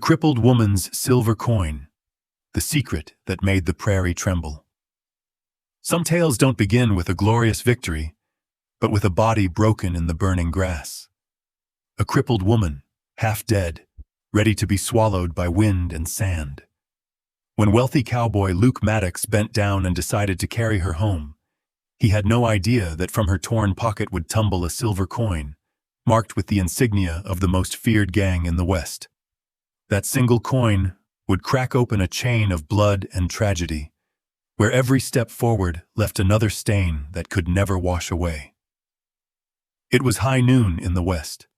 crippled woman's silver coin, the secret that made the prairie tremble. Some tales don't begin with a glorious victory, but with a body broken in the burning grass. A crippled woman, half dead, ready to be swallowed by wind and sand. When wealthy cowboy Luke Maddox bent down and decided to carry her home, he had no idea that from her torn pocket would tumble a silver coin, marked with the insignia of the most feared gang in the West. That single coin would crack open a chain of blood and tragedy, where every step forward left another stain that could never wash away. It was high noon in the West.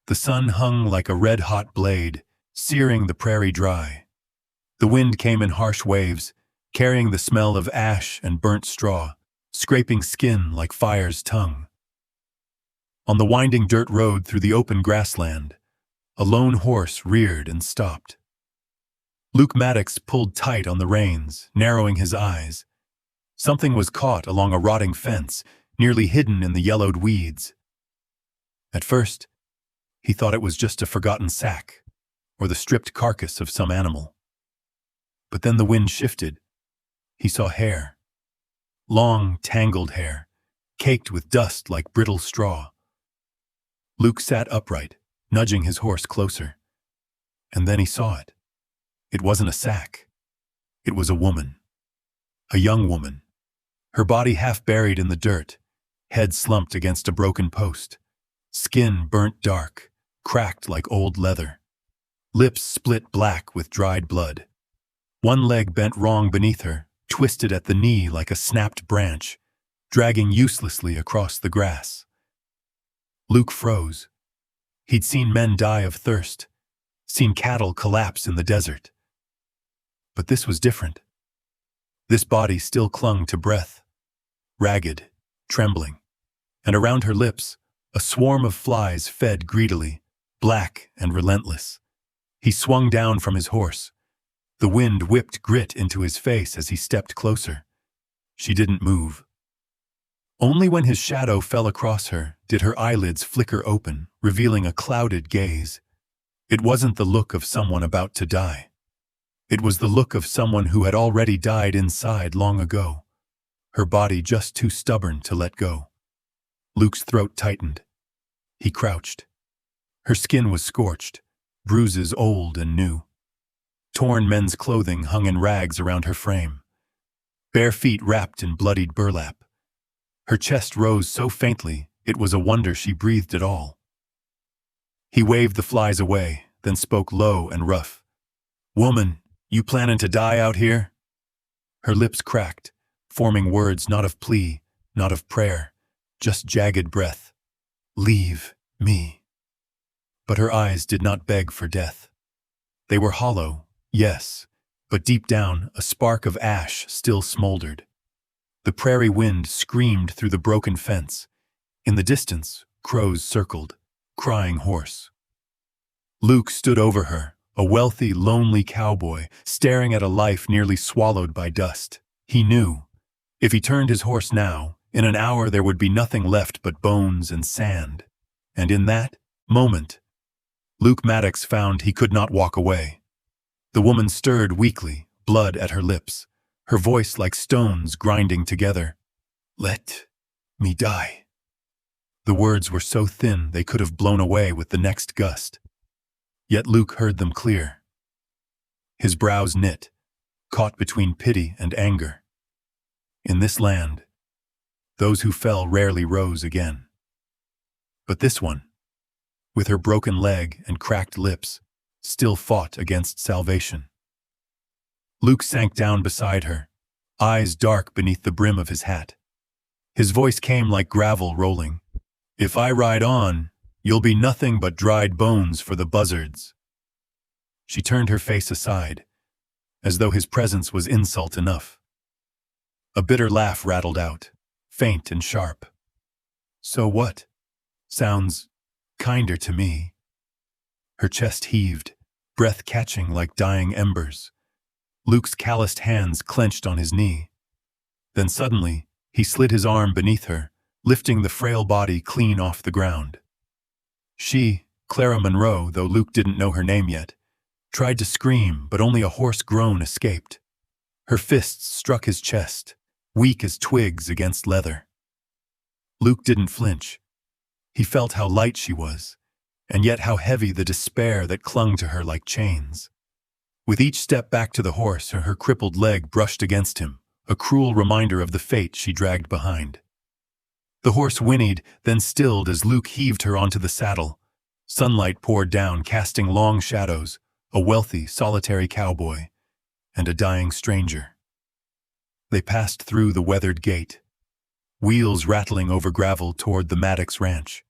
The sun hung like a red-hot blade, searing the prairie dry. The wind came in harsh waves, carrying the smell of ash and burnt straw, scraping skin like fire's tongue. On the winding dirt road through the open grassland, a lone horse reared and stopped. Luke Maddox pulled tight on the reins, narrowing his eyes. Something was caught along a rotting fence, nearly hidden in the yellowed weeds. At first, he thought it was just a forgotten sack, or the stripped carcass of some animal. But then the wind shifted. He saw hair. Long, tangled hair, caked with dust like brittle straw. Luke sat upright, nudging his horse closer. And then he saw it. It wasn't a sack. It was a woman. A young woman. Her body half buried in the dirt, head slumped against a broken post. Skin burnt dark, cracked like old leather. Lips split black with dried blood. One leg bent wrong beneath her, twisted at the knee like a snapped branch, dragging uselessly across the grass. Luke froze. He'd seen men die of thirst, seen cattle collapse in the desert. But this was different. This body still clung to breath, ragged, trembling, and around her lips, a swarm of flies fed greedily, black and relentless. He swung down from his horse. The wind whipped grit into his face as he stepped closer. She didn't move. Only when his shadow fell across her did her eyelids flicker open, revealing a clouded gaze. It wasn't the look of someone about to die. It was the look of someone who had already died inside long ago, her body just too stubborn to let go. Luke's throat tightened. He crouched. Her skin was scorched, bruises old and new. Torn men's clothing hung in rags around her frame. Bare feet wrapped in bloodied burlap. Her chest rose so faintly, it was a wonder she breathed at all. He waved the flies away, then spoke low and rough. "Woman, you plannin' to die out here?" Her lips cracked, forming words not of plea, not of prayer, just jagged breath. "Leave me." But her eyes did not beg for death. They were hollow, yes, but deep down a spark of ash still smoldered. The prairie wind screamed through the broken fence. In the distance, crows circled, crying hoarse. Luke stood over her, a wealthy, lonely cowboy, staring at a life nearly swallowed by dust. He knew, if he turned his horse now, in an hour there would be nothing left but bones and sand. And in that moment, Luke Maddox found he could not walk away. The woman stirred weakly, blood at her lips, her voice like stones grinding together. "Let me die." The words were so thin they could have blown away with the next gust. Yet Luke heard them clear. His brows knit, caught between pity and anger. In this land, those who fell rarely rose again. But this one, with her broken leg and cracked lips, still fought against salvation. Luke sank down beside her, eyes dark beneath the brim of his hat. His voice came like gravel rolling. "If I ride on, you'll be nothing but dried bones for the buzzards." She turned her face aside, as though his presence was insult enough. A bitter laugh rattled out, faint and sharp. "So what? Sounds kinder to me." Her chest heaved, breath catching like dying embers. Luke's calloused hands clenched on his knee. Then suddenly, he slid his arm beneath her, lifting the frail body clean off the ground. She, Clara Monroe, though Luke didn't know her name yet, tried to scream, but only a hoarse groan escaped. Her fists struck his chest, weak as twigs against leather. Luke didn't flinch. He felt how light she was, and yet how heavy the despair that clung to her like chains. With each step back to the horse, her crippled leg brushed against him, a cruel reminder of the fate she dragged behind. The horse whinnied, then stilled as Luke heaved her onto the saddle. Sunlight poured down, casting long shadows, a wealthy, solitary cowboy, and a dying stranger. They passed through the weathered gate, wheels rattling over gravel toward the Maddox Ranch.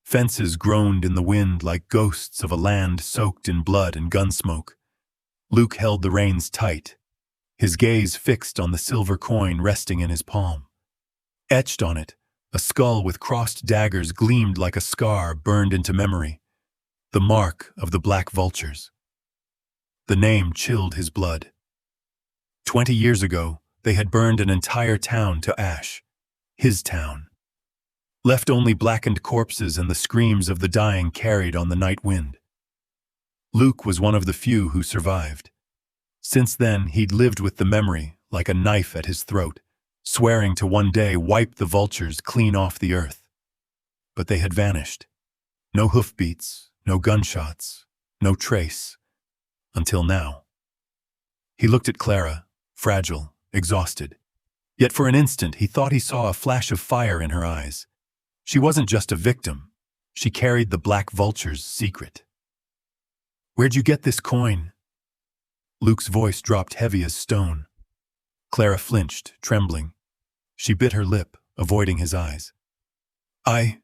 Fences groaned in the wind like ghosts of a land soaked in blood and gun smoke. Luke held the reins tight, his gaze fixed on the silver coin resting in his palm. Etched on it, a skull with crossed daggers gleamed like a scar burned into memory, the mark of the Black Vultures. The name chilled his blood. 20 years ago, they had burned an entire town to ash. His town. Left only blackened corpses and the screams of the dying carried on the night wind. Luke was one of the few who survived. Since then, he'd lived with the memory like a knife at his throat, swearing to one day wipe the vultures clean off the earth. But they had vanished. No hoofbeats, no gunshots, no trace. Until now. He looked at Clara, fragile, exhausted. Yet for an instant he thought he saw a flash of fire in her eyes. She wasn't just a victim. She carried the Black Vulture's secret. "Where'd you get this coin?" Luke's voice dropped heavy as stone. Clara flinched, trembling. She bit her lip, avoiding his eyes. I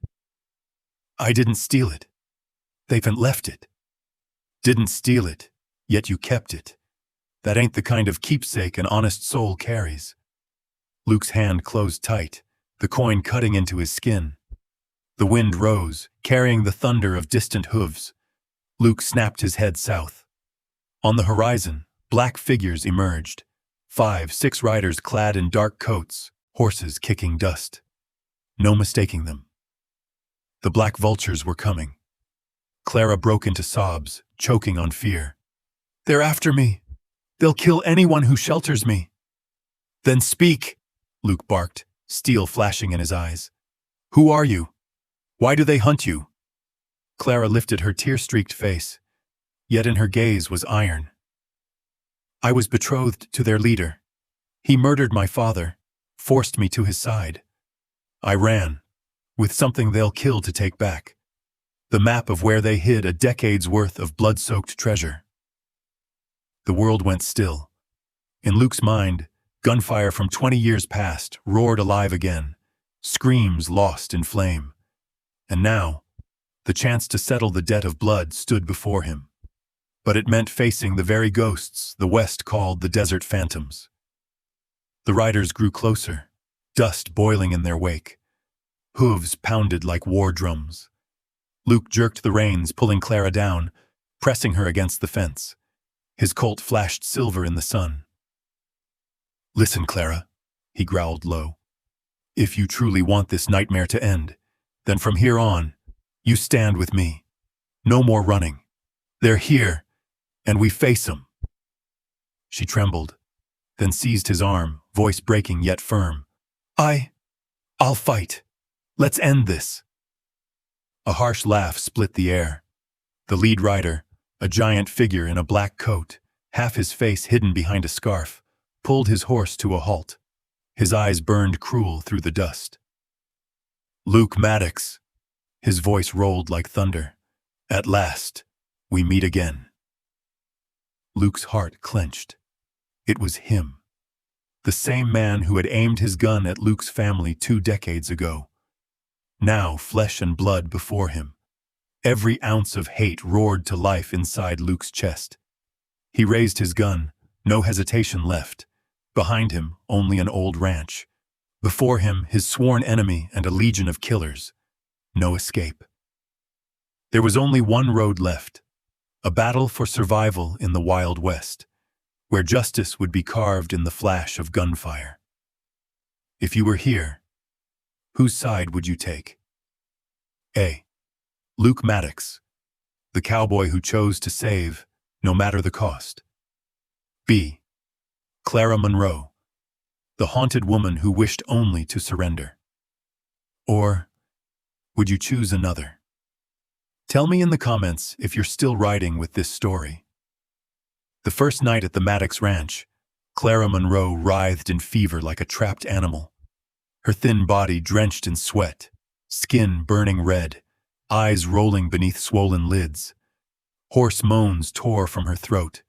didn't steal it. They've left it." "Didn't steal it, yet you kept it. That ain't the kind of keepsake an honest soul carries." Luke's hand closed tight, the coin cutting into his skin. The wind rose, carrying the thunder of distant hooves. Luke snapped his head south. On the horizon, black figures emerged. 5, 6 riders clad in dark coats, horses kicking dust. No mistaking them. The Black Vultures were coming. Clara broke into sobs, choking on fear. "They're after me. They'll kill anyone who shelters me." "Then speak," Luke barked, steel flashing in his eyes. "Who are you? Why do they hunt you?" Clara lifted her tear-streaked face, yet in her gaze was iron. "I was betrothed to their leader. He murdered my father, forced me to his side. I ran, with something they'll kill to take back. The map of where they hid a decade's worth of blood-soaked treasure." The world went still. In Luke's mind, gunfire from 20 years past roared alive again, screams lost in flame. And now, the chance to settle the debt of blood stood before him. But it meant facing the very ghosts the West called the Desert Phantoms. The riders grew closer, dust boiling in their wake. Hooves pounded like war drums. Luke jerked the reins, pulling Clara down, pressing her against the fence. His colt flashed silver in the sun. "Listen, Clara," he growled low. "If you truly want this nightmare to end, then from here on, you stand with me. No more running. They're here, and we face them." She trembled, then seized his arm, voice breaking yet firm. I'll fight. Let's end this." A harsh laugh split the air. The lead rider, a giant figure in a black coat, half his face hidden behind a scarf, pulled his horse to a halt. His eyes burned cruel through the dust. "Luke Maddox." His voice rolled like thunder. "At last, we meet again." Luke's heart clenched. It was him. The same man who had aimed his gun at Luke's family 2 decades ago. Now flesh and blood before him. Every ounce of hate roared to life inside Luke's chest. He raised his gun, no hesitation left. Behind him, only an old ranch. Before him, his sworn enemy and a legion of killers. No escape. There was only one road left. A battle for survival in the Wild West, where justice would be carved in the flash of gunfire. If you were here, whose side would you take? A. Luke Maddox, the cowboy who chose to save, no matter the cost. B. Clara Monroe, the haunted woman who wished only to surrender. Or would you choose another? Tell me in the comments if you're still riding with this story. The first night at the Maddox Ranch, Clara Monroe writhed in fever like a trapped animal. Her thin body drenched in sweat, skin burning red, eyes rolling beneath swollen lids. Hoarse moans tore from her throat,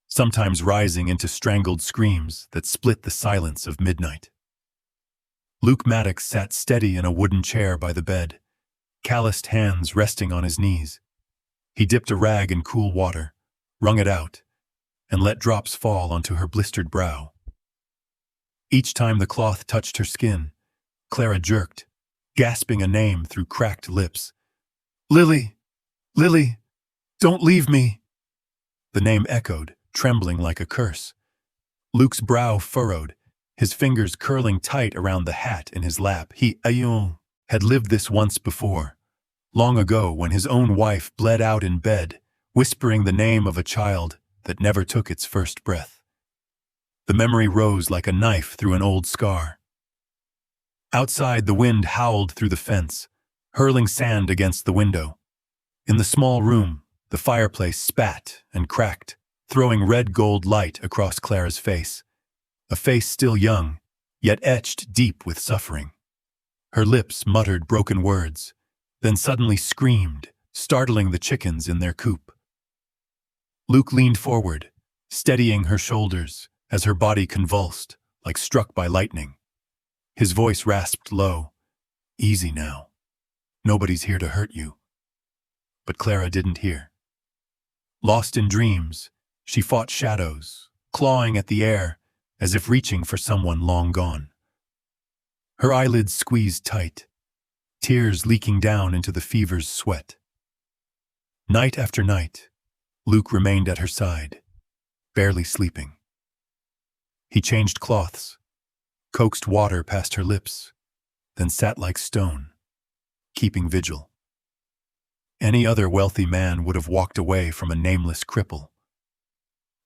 sometimes rising into strangled screams that split the silence of midnight. Luke Maddox sat steady in a wooden chair by the bed, calloused hands resting on his knees. He dipped a rag in cool water, wrung it out, and let drops fall onto her blistered brow. Each time the cloth touched her skin, Clara jerked, gasping a name through cracked lips. "Lily! Lily! Don't leave me!" The name echoed, trembling like a curse. Luke's brow furrowed, his fingers curling tight around the hat in his lap. He had lived this once before, long ago when his own wife bled out in bed, whispering the name of a child that never took its first breath. The memory rose like a knife through an old scar. Outside, the wind howled through the fence, hurling sand against the window. In the small room, the fireplace spat and cracked, throwing red-gold light across Clara's face, a face still young, yet etched deep with suffering. Her lips muttered broken words, then suddenly screamed, startling the chickens in their coop. Luke leaned forward, steadying her shoulders as her body convulsed, like struck by lightning. His voice rasped low, "Easy now. Nobody's here to hurt you." But Clara didn't hear. Lost in dreams, she fought shadows, clawing at the air as if reaching for someone long gone. Her eyelids squeezed tight, tears leaking down into the fever's sweat. Night after night, Luke remained at her side, barely sleeping. He changed cloths, coaxed water past her lips, then sat like stone, keeping vigil. Any other wealthy man would have walked away from a nameless cripple.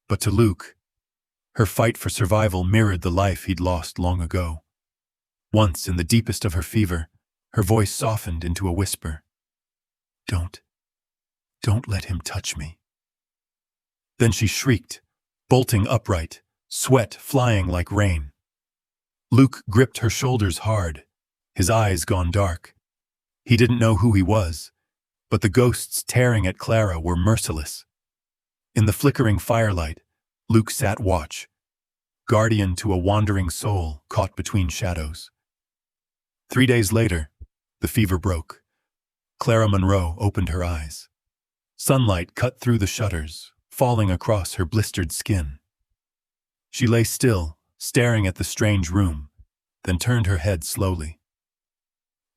But to Luke, her fight for survival mirrored the life he'd lost long ago. Once, in the deepest of her fever, her voice softened into a whisper. Don't let him touch me." Then she shrieked, bolting upright, sweat flying like rain. Luke gripped her shoulders hard, his eyes gone dark. He didn't know who he was, but the ghosts tearing at Clara were merciless. In the flickering firelight, Luke sat watch, guardian to a wandering soul caught between shadows. 3 days later, the fever broke. Clara Monroe opened her eyes. Sunlight cut through the shutters, falling across her blistered skin. She lay still, staring at the strange room, then turned her head slowly.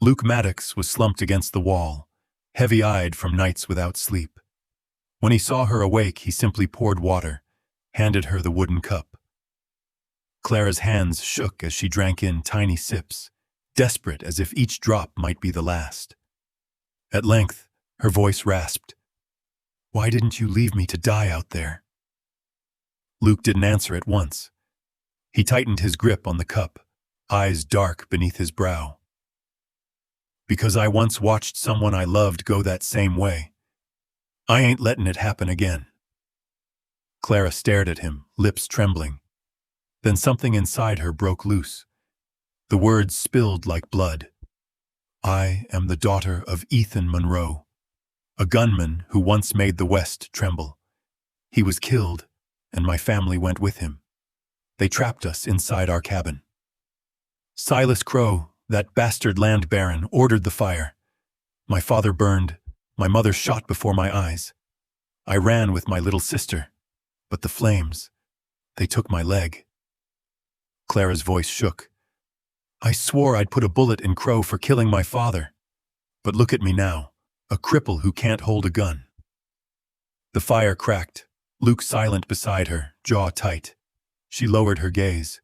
Luke Maddox was slumped against the wall, heavy-eyed from nights without sleep. When he saw her awake, he simply poured water, handed her the wooden cup. Clara's hands shook as she drank in tiny sips, desperate as if each drop might be the last. At length, her voice rasped, "Why didn't you leave me to die out there?" Luke didn't answer at once. He tightened his grip on the cup, eyes dark beneath his brow. "Because I once watched someone I loved go that same way. I ain't letting it happen again." Clara stared at him, lips trembling. Then something inside her broke loose. The words spilled like blood. "I am the daughter of Ethan Monroe, a gunman who once made the West tremble. He was killed, and my family went with him. They trapped us inside our cabin. Silas Crow, that bastard land baron, ordered the fire. My father burned, my mother shot before my eyes. I ran with my little sister, but the flames, they took my leg." Clara's voice shook. "I swore I'd put a bullet in Crow for killing my father. But look at me now, a cripple who can't hold a gun." The fire cracked, Luke silent beside her, jaw tight. She lowered her gaze.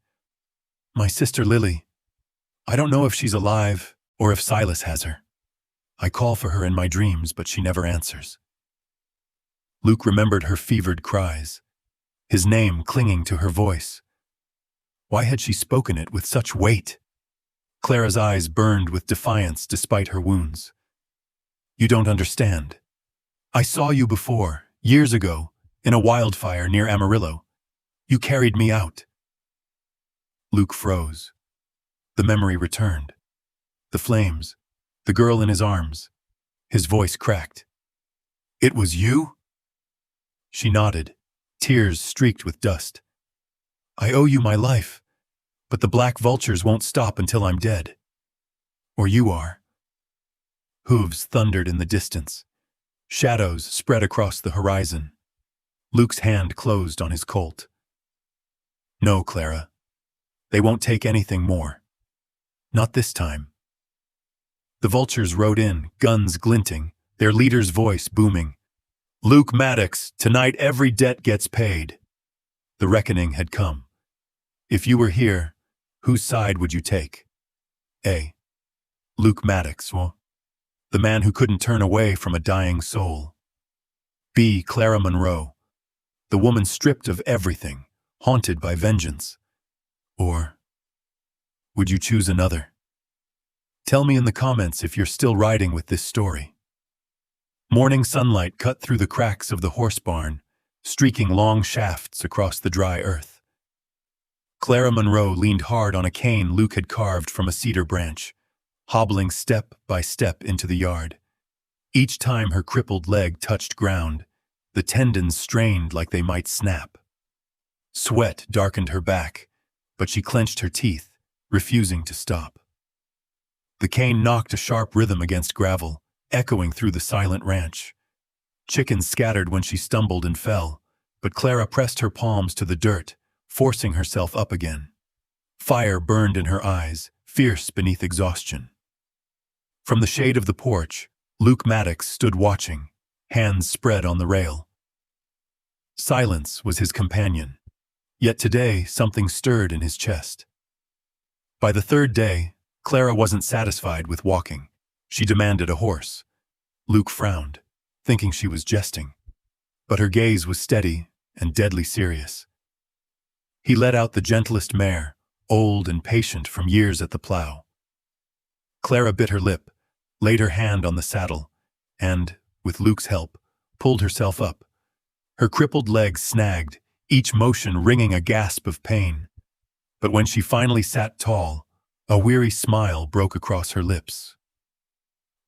"My sister Lily. I don't know if she's alive or if Silas has her. I call for her in my dreams, but she never answers." Luke remembered her fevered cries, his name clinging to her voice. Why had she spoken it with such weight? Clara's eyes burned with defiance despite her wounds. You don't understand. I saw you before, years ago, in a wildfire near Amarillo. You carried me out. Luke froze. The memory returned. The flames, the girl in his arms. His voice cracked. It was you? She nodded, tears streaked with dust. I owe you my life, but the black vultures won't stop until I'm dead. Or you are. Hooves thundered in the distance. Shadows spread across the horizon. Luke's hand closed on his Colt. No, Clara. They won't take anything more. Not this time. The vultures rode in, guns glinting, their leader's voice booming. Luke Maddox, tonight every debt gets paid. The reckoning had come. If you were here, whose side would you take? A. Luke Maddox, the man who couldn't turn away from a dying soul. B. Clara Monroe, the woman stripped of everything, haunted by vengeance. Or would you choose another? Tell me in the comments if you're still riding with this story. Morning sunlight cut through the cracks of the horse barn, streaking long shafts across the dry earth. Clara Monroe leaned hard on a cane Luke had carved from a cedar branch, hobbling step by step into the yard. Each time her crippled leg touched ground, the tendons strained like they might snap. Sweat darkened her back, but she clenched her teeth, refusing to stop. The cane knocked a sharp rhythm against gravel, echoing through the silent ranch. Chickens scattered when she stumbled and fell, but Clara pressed her palms to the dirt, forcing herself up again. Fire burned in her eyes, fierce beneath exhaustion. From the shade of the porch, Luke Maddox stood watching, hands spread on the rail. Silence was his companion, yet today something stirred in his chest. By the third day, Clara wasn't satisfied with walking. She demanded a horse. Luke frowned, thinking she was jesting, but her gaze was steady and deadly serious. He led out the gentlest mare, old and patient from years at the plow. Clara bit her lip, laid her hand on the saddle, and, with Luke's help, pulled herself up. Her crippled legs snagged, each motion wringing a gasp of pain. But when she finally sat tall, a weary smile broke across her lips.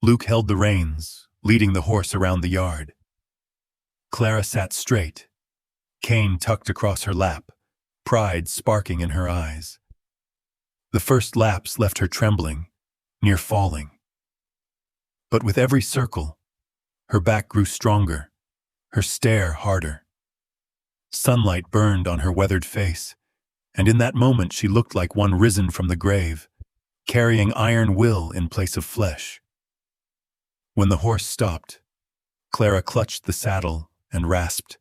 Luke held the reins, leading the horse around the yard. Clara sat straight, cane tucked across her lap, pride sparking in her eyes. The first laps left her trembling, near falling. But with every circle, her back grew stronger, her stare harder. Sunlight burned on her weathered face, and in that moment she looked like one risen from the grave, carrying iron will in place of flesh. When the horse stopped, Clara clutched the saddle and rasped,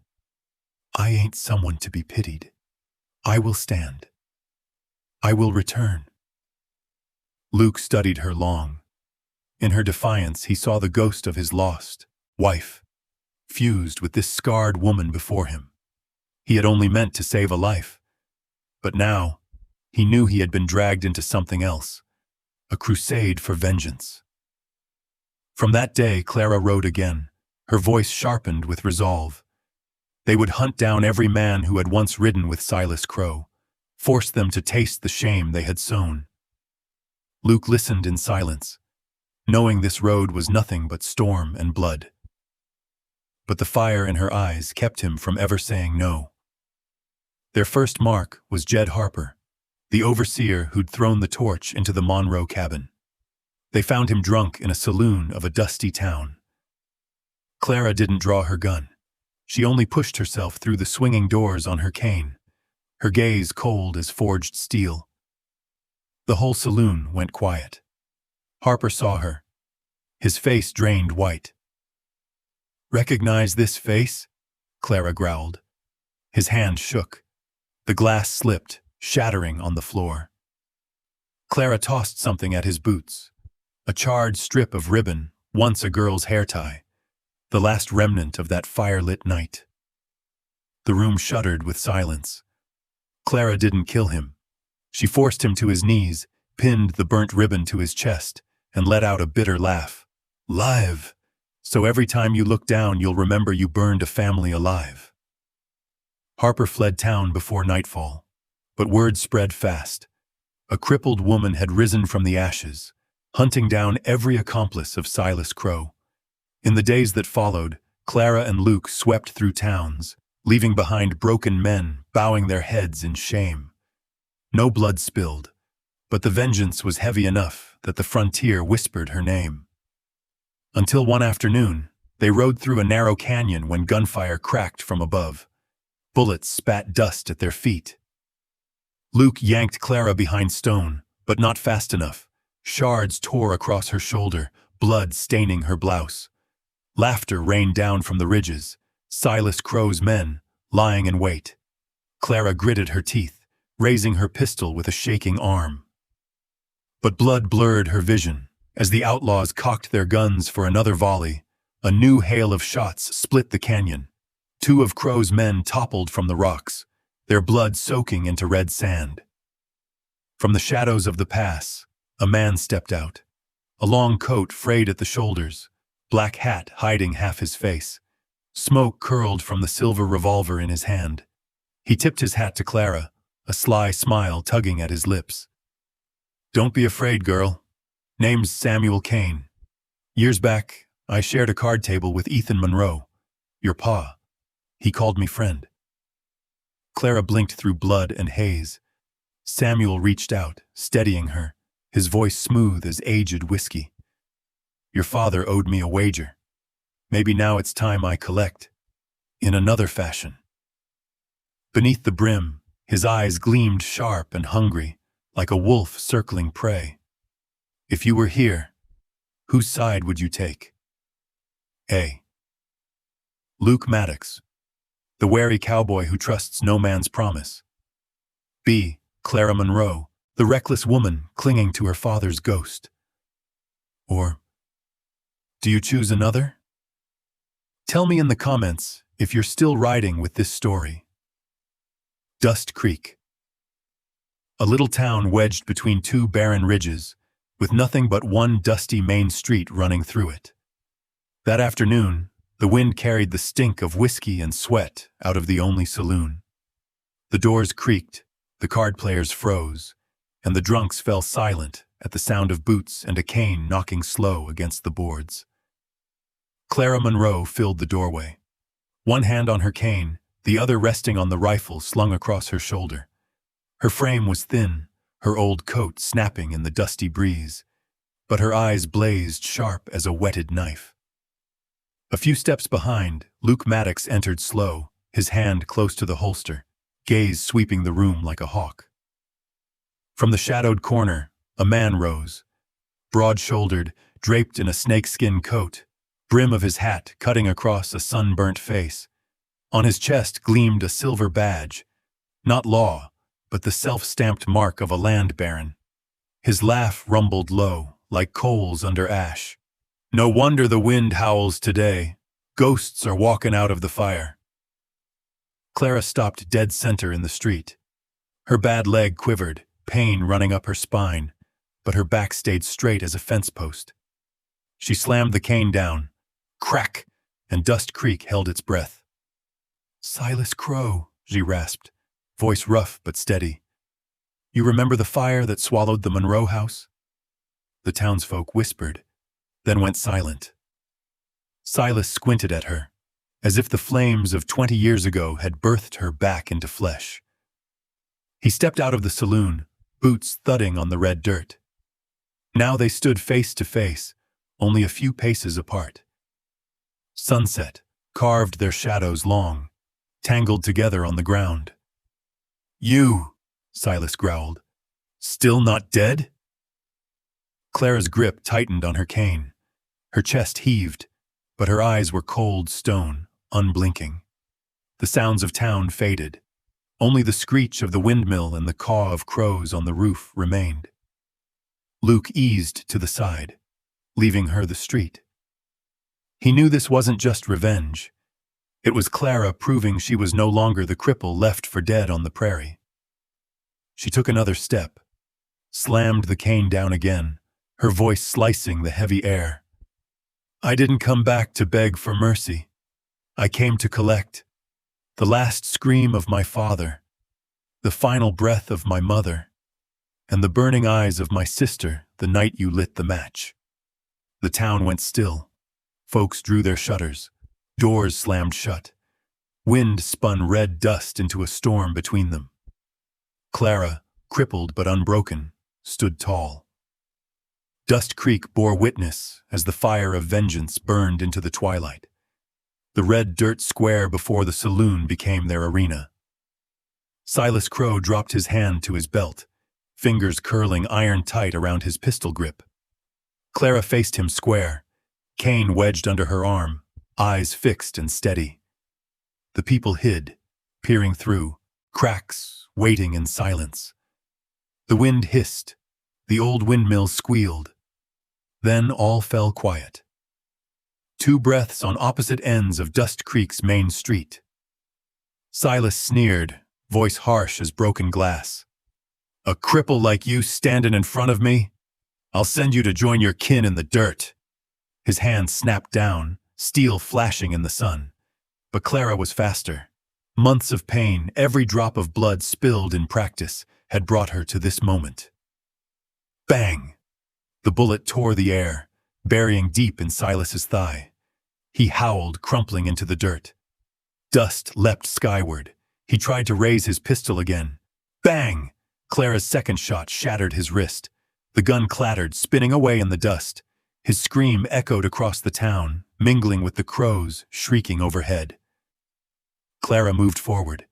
I ain't someone to be pitied. I will stand. I will return. Luke studied her long. In her defiance, he saw the ghost of his lost wife, fused with this scarred woman before him. He had only meant to save a life. But now, he knew he had been dragged into something else, a crusade for vengeance. From that day, Clara rode again, her voice sharpened with resolve. They would hunt down every man who had once ridden with Silas Crow, force them to taste the shame they had sown. Luke listened in silence, knowing this road was nothing but storm and blood. But the fire in her eyes kept him from ever saying no. Their first mark was Jed Harper, the overseer who'd thrown the torch into the Monroe cabin. They found him drunk in a saloon of a dusty town. Clara didn't draw her gun. She only pushed herself through the swinging doors on her cane, her gaze cold as forged steel. The whole saloon went quiet. Harper saw her, his face drained white. "Recognize this face?" Clara growled. His hand shook. The glass slipped, shattering on the floor. Clara tossed something at his boots, a charred strip of ribbon, once a girl's hair tie. the last remnant of that fire-lit night. The room shuddered with silence. Clara didn't kill him. She forced him to his knees, pinned the burnt ribbon to his chest, and let out a bitter laugh. Live! So every time you look down, you'll remember you burned a family alive. Harper fled town before nightfall, but word spread fast. A crippled woman had risen from the ashes, hunting down every accomplice of Silas Crow. In the days that followed, Clara and Luke swept through towns, leaving behind broken men bowing their heads in shame. No blood spilled, but the vengeance was heavy enough that the frontier whispered her name. Until one afternoon, they rode through a narrow canyon when gunfire cracked from above. Bullets spat dust at their feet. Luke yanked Clara behind stone, but not fast enough. Shards tore across her shoulder, blood staining her blouse. Laughter rained down from the ridges, Silas Crow's men lying in wait. Clara gritted her teeth, raising her pistol with a shaking arm. But blood blurred her vision. As the outlaws cocked their guns for another volley, a new hail of shots split the canyon. Two of Crow's men toppled from the rocks, their blood soaking into red sand. From the shadows of the pass, a man stepped out. A long coat frayed at the shoulders, black hat hiding half his face. Smoke curled from the silver revolver in his hand. He tipped his hat to Clara, a sly smile tugging at his lips. "Don't be afraid, girl. Name's Samuel Kane. Years back, I shared a card table with Ethan Monroe, your pa. He called me friend." Clara blinked through blood and haze. Samuel reached out, steadying her, his voice smooth as aged whiskey. "Your father owed me a wager. Maybe now it's time I collect, in another fashion." Beneath the brim, his eyes gleamed sharp and hungry, like a wolf circling prey. "If you were here, whose side would you take?" A. Luke Maddox, the wary cowboy who trusts no man's promise. B. Clara Monroe, the reckless woman clinging to her father's ghost. Or, do you choose another? Tell me in the comments if you're still riding with this story. Dust Creek. A little town wedged between two barren ridges, with nothing but one dusty main street running through it. That afternoon, the wind carried the stink of whiskey and sweat out of the only saloon. The doors creaked, the card players froze, and the drunks fell silent at the sound of boots and a cane knocking slow against the boards. Clara Monroe filled the doorway, one hand on her cane, the other resting on the rifle slung across her shoulder. Her frame was thin, her old coat snapping in the dusty breeze, but her eyes blazed sharp as a whetted knife. A few steps behind, Luke Maddox entered slow, his hand close to the holster, gaze sweeping the room like a hawk. From the shadowed corner, a man rose, broad-shouldered, draped in a snakeskin coat, brim of his hat cutting across a sunburnt face. On his chest gleamed a silver badge, not law, but the self-stamped mark of a land baron. His laugh rumbled low, like coals under ash. "No wonder the wind howls today. Ghosts are walking out of the fire." Clara stopped dead center in the street. Her bad leg quivered, pain running up her spine, but her back stayed straight as a fence post. She slammed the cane down. Crack! And Dust Creek held its breath. "Silas Crow," she rasped, voice rough but steady. "You remember the fire that swallowed the Monroe house?" The townsfolk whispered, then went silent. Silas squinted at her, as if the flames of 20 years ago had birthed her back into flesh. He stepped out of the saloon, boots thudding on the red dirt. Now they stood face to face, only a few paces apart. Sunset carved their shadows long, tangled together on the ground. "You," Silas growled, "still not dead?" Clara's grip tightened on her cane. Her chest heaved, but her eyes were cold stone, unblinking. The sounds of town faded. Only the screech of the windmill and the caw of crows on the roof remained. Luke eased to the side, leaving her the street. He knew this wasn't just revenge. It was Clara proving she was no longer the cripple left for dead on the prairie. She took another step, slammed the cane down again, her voice slicing the heavy air. I didn't come back to beg for mercy. I came to collect the last scream of my father, the final breath of my mother, and the burning eyes of my sister the night you lit the match. The town went still. Folks drew their shutters. Doors slammed shut. Wind spun red dust into a storm between them. Clara, crippled but unbroken, stood tall. Dust Creek bore witness as the fire of vengeance burned into the twilight. The red dirt square before the saloon became their arena. Silas Crow dropped his hand to his belt, fingers curling iron tight around his pistol grip. Clara faced him square, cane wedged under her arm, eyes fixed and steady. The people hid, peering through, cracks, waiting in silence. The wind hissed, the old windmill squealed. Then all fell quiet. 2 breaths on opposite ends of Dust Creek's main street. Silas sneered, voice harsh as broken glass. A cripple like you standing in front of me? I'll send you to join your kin in the dirt. His hand snapped down, steel flashing in the sun. But Clara was faster. Months of pain, every drop of blood spilled in practice, had brought her to this moment. Bang! The bullet tore the air, burying deep in Silas's thigh. He howled, crumpling into the dirt. Dust leapt skyward. He tried to raise his pistol again. Bang! Clara's second shot shattered his wrist. The gun clattered, spinning away in the dust. His scream echoed across the town, mingling with the crows shrieking overhead. Clara moved forward.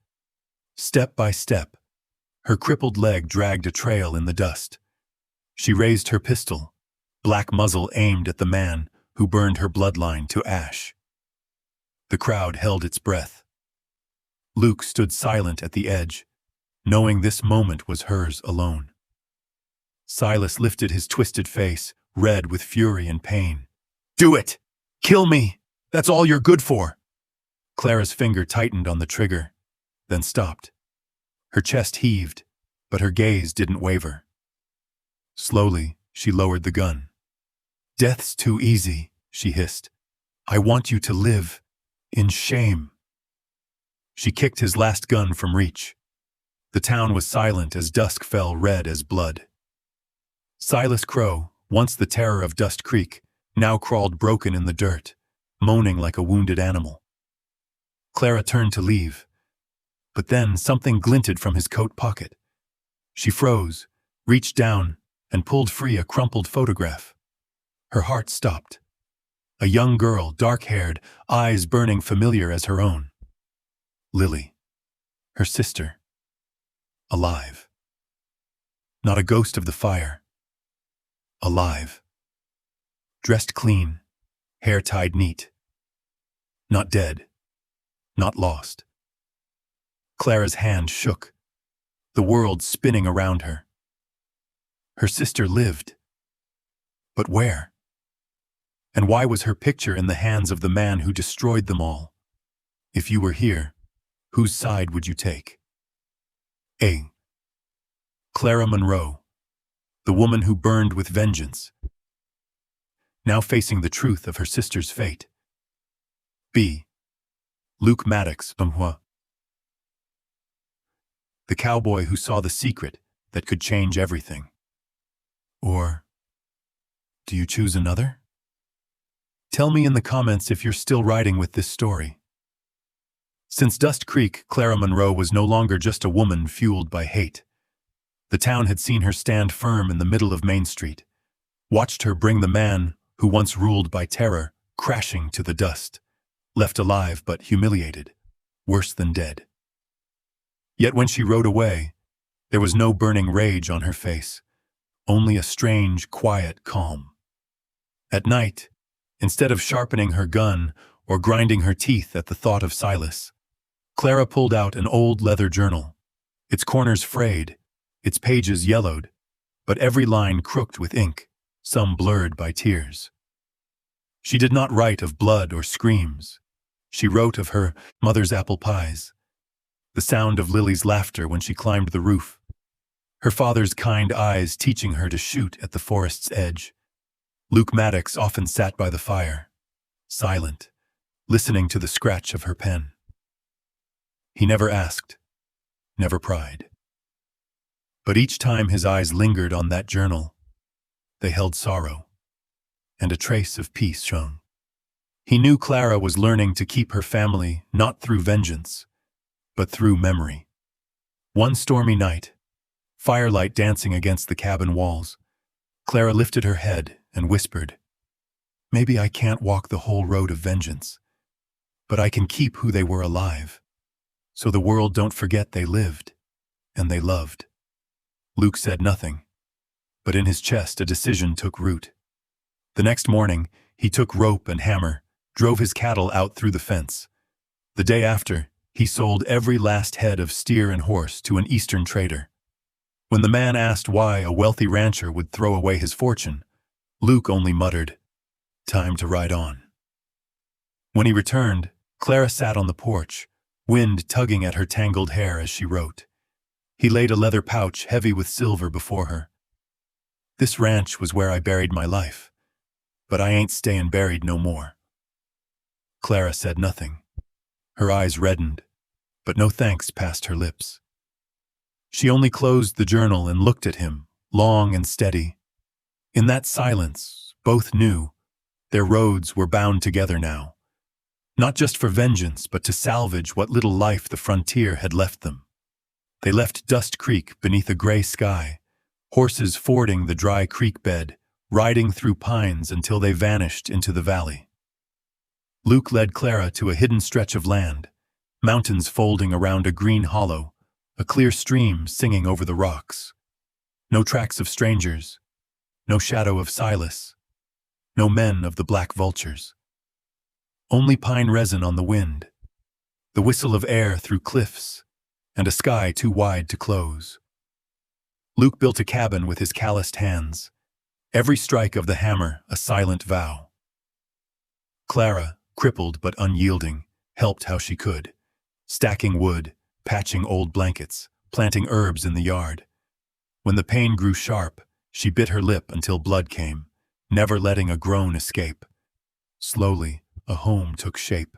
Step by step, her crippled leg dragged a trail in the dust. She raised her pistol, black muzzle aimed at the man who burned her bloodline to ash. The crowd held its breath. Luke stood silent at the edge, knowing this moment was hers alone. Silas lifted his twisted face, red with fury and pain. Do it! Kill me! That's all you're good for! Clara's finger tightened on the trigger, then stopped. Her chest heaved, but her gaze didn't waver. Slowly, she lowered the gun. Death's too easy, she hissed. I want you to live in shame. She kicked his last gun from reach. The town was silent as dusk fell red as blood. Silas Crow, once the terror of Dust Creek, now crawled broken in the dirt, moaning like a wounded animal. Clara turned to leave, but then something glinted from his coat pocket. She froze, reached down, and pulled free a crumpled photograph. Her heart stopped. A young girl, dark-haired, eyes burning familiar as her own. Lily, her sister, alive. Not a ghost of the fire. Alive. Dressed clean, hair tied neat. Not dead. Not lost. Clara's hand shook, the world spinning around her. Her sister lived. But where? And why was her picture in the hands of the man who destroyed them all? If you were here, whose side would you take? A. Clara Monroe, the woman who burned with vengeance, now facing the truth of her sister's fate. B. Luke Maddox, the cowboy who saw the secret that could change everything. Or do you choose another? Tell me in the comments if you're still riding with this story. Since Dust Creek, Clara Monroe was no longer just a woman fueled by hate. The town had seen her stand firm in the middle of Main Street, watched her bring the man who once ruled by terror crashing to the dust, left alive but humiliated, worse than dead. Yet when she rode away, there was no burning rage on her face, only a strange, quiet calm. At night, instead of sharpening her gun or grinding her teeth at the thought of Silas, Clara pulled out an old leather journal, its corners frayed, its pages yellowed, but every line crooked with ink, some blurred by tears. She did not write of blood or screams. She wrote of her mother's apple pies, the sound of Lily's laughter when she climbed the roof, her father's kind eyes teaching her to shoot at the forest's edge. Luke Maddox often sat by the fire, silent, listening to the scratch of her pen. He never asked, never pried. But each time his eyes lingered on that journal, they held sorrow, and a trace of peace shone. He knew Clara was learning to keep her family not through vengeance, but through memory. One stormy night, firelight dancing against the cabin walls, Clara lifted her head and whispered, "Maybe I can't walk the whole road of vengeance, but I can keep who they were alive, so the world don't forget they lived, and they loved." Luke said nothing, but in his chest a decision took root. The next morning, he took rope and hammer, drove his cattle out through the fence. The day after, he sold every last head of steer and horse to an Eastern trader. When the man asked why a wealthy rancher would throw away his fortune, Luke only muttered, "Time to ride on." When he returned, Clara sat on the porch, wind tugging at her tangled hair as she wrote. He laid a leather pouch heavy with silver before her. "This ranch was where I buried my life, but I ain't stayin' buried no more." Clara said nothing. Her eyes reddened, but no thanks passed her lips. She only closed the journal and looked at him, long and steady. In that silence, both knew their roads were bound together now, not just for vengeance, but to salvage what little life the frontier had left them. They left Dust Creek beneath a gray sky, horses fording the dry creek bed, riding through pines until they vanished into the valley. Luke led Clara to a hidden stretch of land, mountains folding around a green hollow, a clear stream singing over the rocks. No tracks of strangers, no shadow of Silas, no men of the black vultures. Only pine resin on the wind, the whistle of air through cliffs, and a sky too wide to close. Luke built a cabin with his calloused hands, every strike of the hammer a silent vow. Clara, crippled but unyielding, helped how she could, stacking wood, patching old blankets, planting herbs in the yard. When the pain grew sharp, she bit her lip until blood came, never letting a groan escape. Slowly, a home took shape.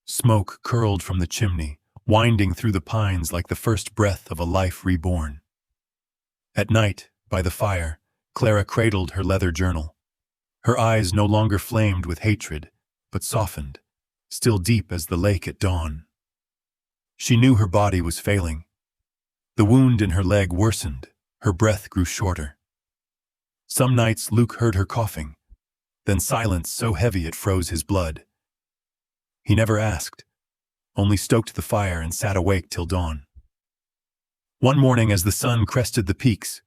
Smoke curled from the chimney, winding through the pines like the first breath of a life reborn. At night, by the fire, Clara cradled her leather journal. Her eyes no longer flamed with hatred, but softened, still deep as the lake at dawn. She knew her body was failing. The wound in her leg worsened, her breath grew shorter. Some nights Luke heard her coughing, then silence so heavy it froze his blood. He never asked, only stoked the fire and sat awake till dawn. One morning as the sun crested the peaks,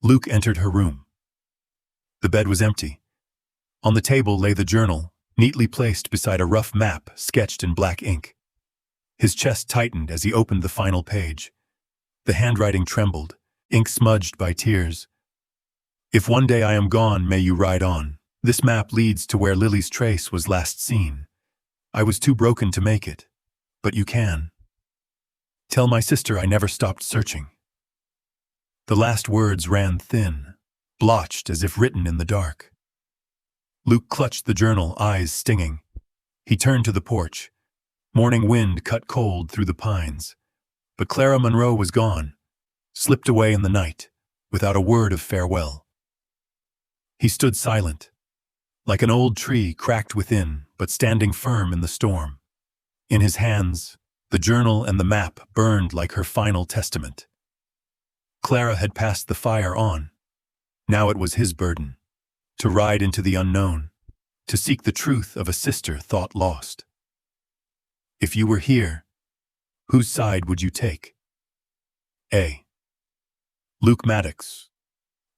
Luke entered her room. The bed was empty. On the table lay the journal, neatly placed beside a rough map sketched in black ink. His chest tightened as he opened the final page. The handwriting trembled, ink smudged by tears. "If one day I am gone, may you ride on. This map leads to where Lily's trace was last seen. I was too broken to make it, but you can. Tell my sister I never stopped searching." The last words ran thin, blotched as if written in the dark. Luke clutched the journal, eyes stinging. He turned to the porch. Morning wind cut cold through the pines. But Clara Monroe was gone, slipped away in the night, without a word of farewell. He stood silent, like an old tree cracked within, but standing firm in the storm. In his hands, the journal and the map burned like her final testament. Clara had passed the fire on. Now it was his burden, to ride into the unknown, to seek the truth of a sister thought lost. If you were here, whose side would you take? A. Luke Maddox,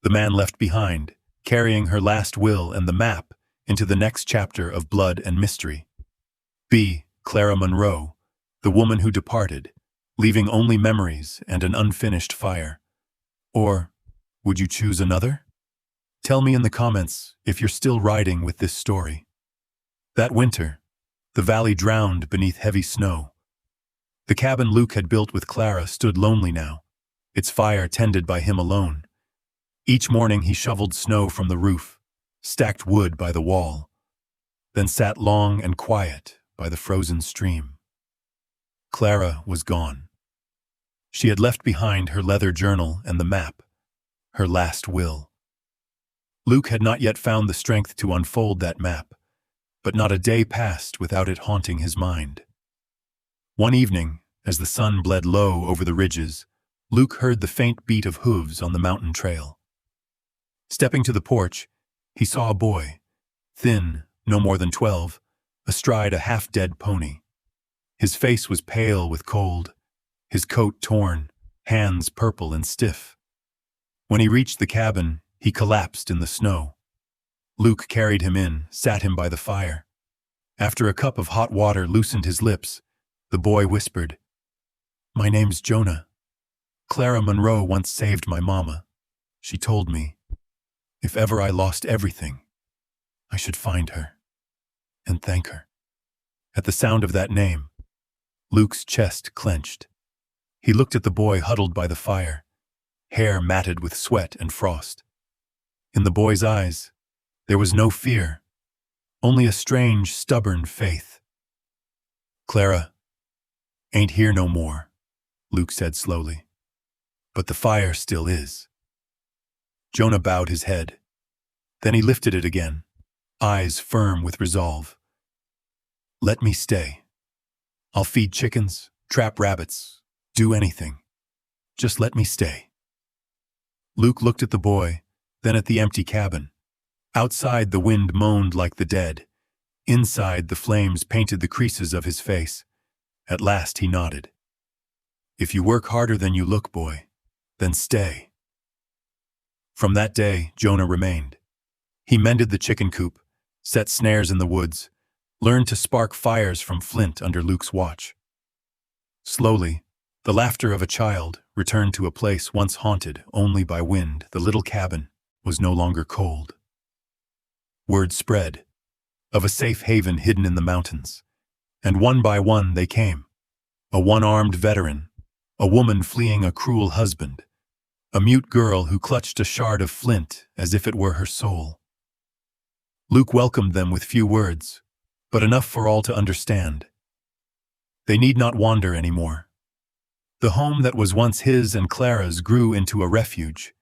the man left behind, carrying her last will and the map into the next chapter of blood and mystery. B. Clara Monroe, the woman who departed, leaving only memories and an unfinished fire. Or would you choose another? Tell me in the comments if you're still riding with this story. That winter, the valley drowned beneath heavy snow. The cabin Luke had built with Clara stood lonely now, its fire tended by him alone. Each morning he shoveled snow from the roof, stacked wood by the wall, then sat long and quiet by the frozen stream. Clara was gone. She had left behind her leather journal and the map, her last will. Luke had not yet found the strength to unfold that map, but not a day passed without it haunting his mind. One evening, as the sun bled low over the ridges, Luke heard the faint beat of hooves on the mountain trail. Stepping to the porch, he saw a boy, thin, no more than 12, astride a half-dead pony. His face was pale with cold, his coat torn, hands purple and stiff. When he reached the cabin, he collapsed in the snow. Luke carried him in, sat him by the fire. After a cup of hot water loosened his lips, the boy whispered, "My name's Jonah. Clara Monroe once saved my mama. She told me, if ever I lost everything, I should find her and thank her." At the sound of that name, Luke's chest clenched. He looked at the boy huddled by the fire, hair matted with sweat and frost. In the boy's eyes, there was no fear, only a strange, stubborn faith. "Clara ain't here no more," Luke said slowly, "but the fire still is." Jonah bowed his head. Then he lifted it again, eyes firm with resolve. "Let me stay. I'll feed chickens, trap rabbits, do anything. Just let me stay." Luke looked at the boy, then at the empty cabin. Outside, the wind moaned like the dead. Inside, the flames painted the creases of his face. At last he nodded. "If you work harder than you look, boy, then stay." From that day, Jonah remained. He mended the chicken coop, set snares in the woods, learned to spark fires from flint under Luke's watch. Slowly, the laughter of a child returned to a place once haunted only by wind. The little cabin was no longer cold. Word spread of a safe haven hidden in the mountains, and one by one they came. A one-armed veteran, a woman fleeing a cruel husband, a mute girl who clutched a shard of flint as if it were her soul. Luke welcomed them with few words, but enough for all to understand. They need not wander anymore. The home that was once his and Clara's grew into a refuge.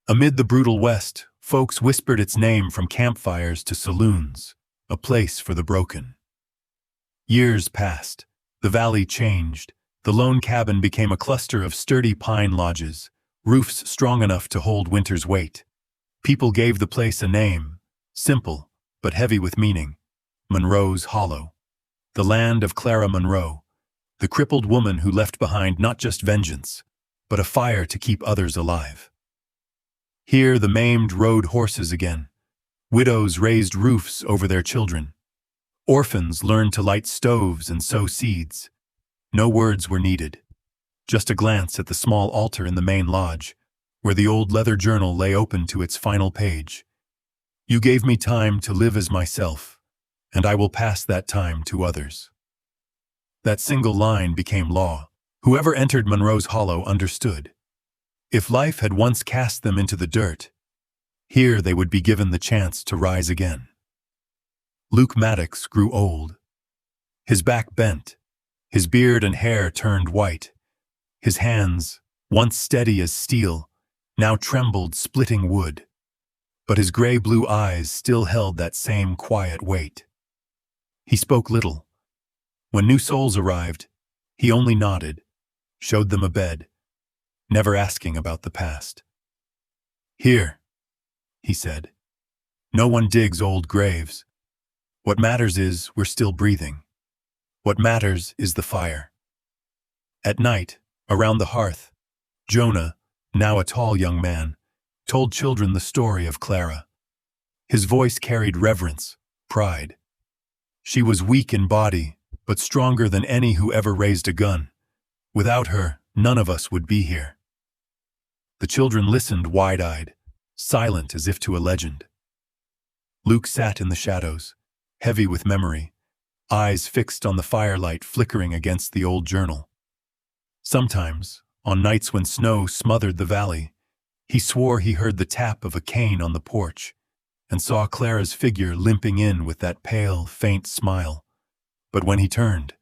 Amid the brutal West, folks whispered its name from campfires to saloons, a place for the broken. Years passed, the valley changed, the lone cabin became a cluster of sturdy pine lodges, roofs strong enough to hold winter's weight. People gave the place a name, simple but heavy with meaning: Monroe's Hollow. The land of Clara Monroe, the crippled woman who left behind not just vengeance, but a fire to keep others alive. Here the maimed rode horses again. Widows raised roofs over their children. Orphans learned to light stoves and sow seeds. No words were needed. Just a glance at the small altar in the main lodge, where the old leather journal lay open to its final page. "You gave me time to live as myself, and I will pass that time to others." That single line became law. Whoever entered Monroe's Hollow understood. If life had once cast them into the dirt, here they would be given the chance to rise again. Luke Maddox grew old. His back bent, his beard and hair turned white. His hands, once steady as steel, now trembled splitting wood. But his gray-blue eyes still held that same quiet weight. He spoke little. When new souls arrived, he only nodded, showed them a bed, never asking about the past. "Here," he said. "No one digs old graves. What matters is we're still breathing. What matters is the fire." At night, around the hearth, Jonah, now a tall young man, told children the story of Clara. His voice carried reverence, pride. She was weak in body, but stronger than any who ever raised a gun. Without her, none of us would be here. The children listened wide-eyed, silent as if to a legend. Luke sat in the shadows, heavy with memory, eyes fixed on the firelight flickering against the old journal. Sometimes, on nights when snow smothered the valley, he swore he heard the tap of a cane on the porch and saw Clara's figure limping in with that pale, faint smile. But when he turned,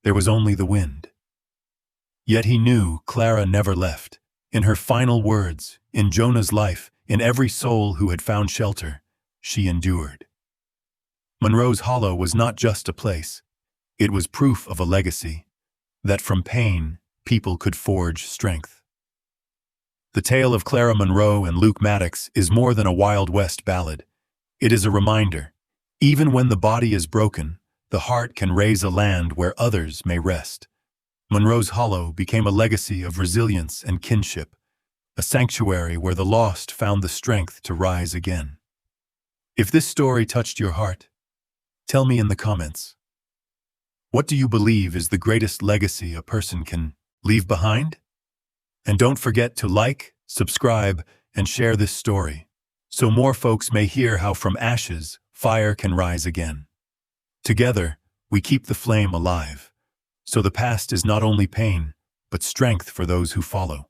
there was only the wind. Yet he knew Clara never left. In her final words, in Jonah's life, in every soul who had found shelter, she endured. Monroe's Hollow was not just a place. It was proof of a legacy, that from pain, people could forge strength. The tale of Clara Monroe and Luke Maddox is more than a Wild West ballad. It is a reminder, even when the body is broken, the heart can raise a land where others may rest. Monroe's Hollow became a legacy of resilience and kinship, a sanctuary where the lost found the strength to rise again. If this story touched your heart, tell me in the comments. What do you believe is the greatest legacy a person can leave behind? And don't forget to like, subscribe, and share this story, so more folks may hear how from ashes, fire can rise again. Together, we keep the flame alive, so the past is not only pain, but strength for those who follow.